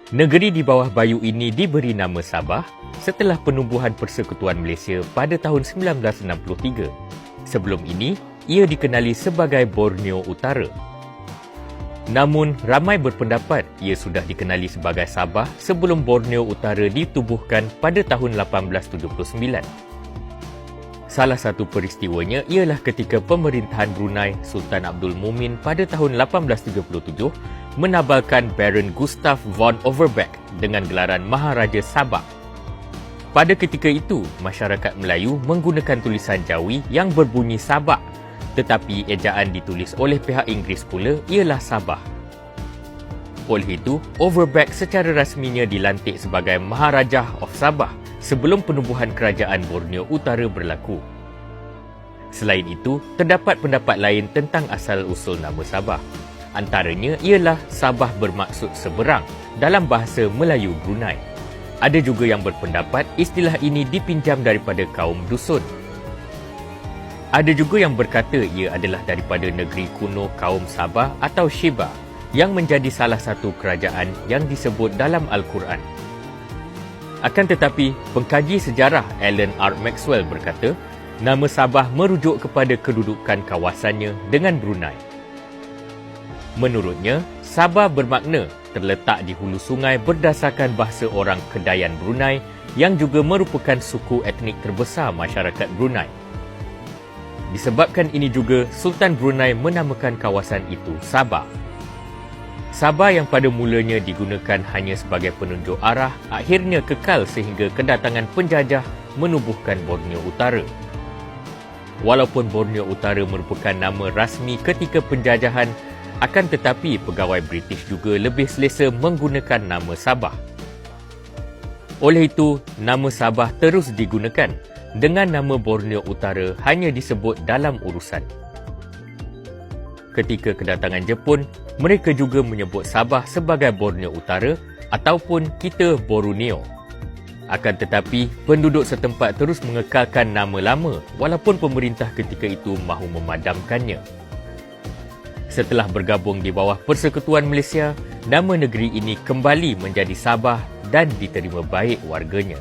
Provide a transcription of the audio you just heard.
Negeri di bawah Bayu ini diberi nama Sabah setelah penubuhan Persekutuan Malaysia pada tahun 1963. Sebelum ini, ia dikenali sebagai Borneo Utara. Namun, ramai berpendapat ia sudah dikenali sebagai Sabah sebelum Borneo Utara ditubuhkan pada tahun 1879. Salah satu peristiwanya ialah ketika pemerintahan Brunei Sultan Abdul Mumin pada tahun 1837 menabalkan Baron Gustav von Overbeck dengan gelaran Maharaja Sabah. Pada ketika itu, masyarakat Melayu menggunakan tulisan Jawi yang berbunyi Sabah, tetapi ejaan ditulis oleh pihak Inggeris pula ialah Sabah. Oleh itu, Overbeck secara rasminya dilantik sebagai Maharaja of Sabah sebelum penubuhan kerajaan Borneo Utara berlaku. Selain itu, terdapat pendapat lain tentang asal-usul nama Sabah. Antaranya ialah Sabah bermaksud seberang dalam bahasa Melayu Brunei. Ada juga yang berpendapat istilah ini dipinjam daripada kaum dusun. Ada juga yang berkata ia adalah daripada negeri kuno kaum Sabah atau Sheba yang menjadi salah satu kerajaan yang disebut dalam Al-Quran. Akan tetapi, pengkaji sejarah Alan R. Maxwell berkata, nama Sabah merujuk kepada kedudukan kawasannya dengan Brunei. Menurutnya, Sabah bermakna terletak di hulu sungai berdasarkan bahasa orang Kedayan Brunei yang juga merupakan suku etnik terbesar masyarakat Brunei. Disebabkan ini juga, Sultan Brunei menamakan kawasan itu Sabah. Sabah yang pada mulanya digunakan hanya sebagai penunjuk arah, akhirnya kekal sehingga kedatangan penjajah menubuhkan Borneo Utara. Walaupun Borneo Utara merupakan nama rasmi ketika penjajahan, akan tetapi pegawai British juga lebih selesa menggunakan nama Sabah. Oleh itu, nama Sabah terus digunakan, dengan nama Borneo Utara hanya disebut dalam urusan. Ketika kedatangan Jepun, mereka juga menyebut Sabah sebagai Borneo Utara ataupun kita Borneo. Akan tetapi, penduduk setempat terus mengekalkan nama lama walaupun pemerintah ketika itu mahu memadamkannya. Setelah bergabung di bawah Persekutuan Malaysia, nama negeri ini kembali menjadi Sabah dan diterima baik warganya.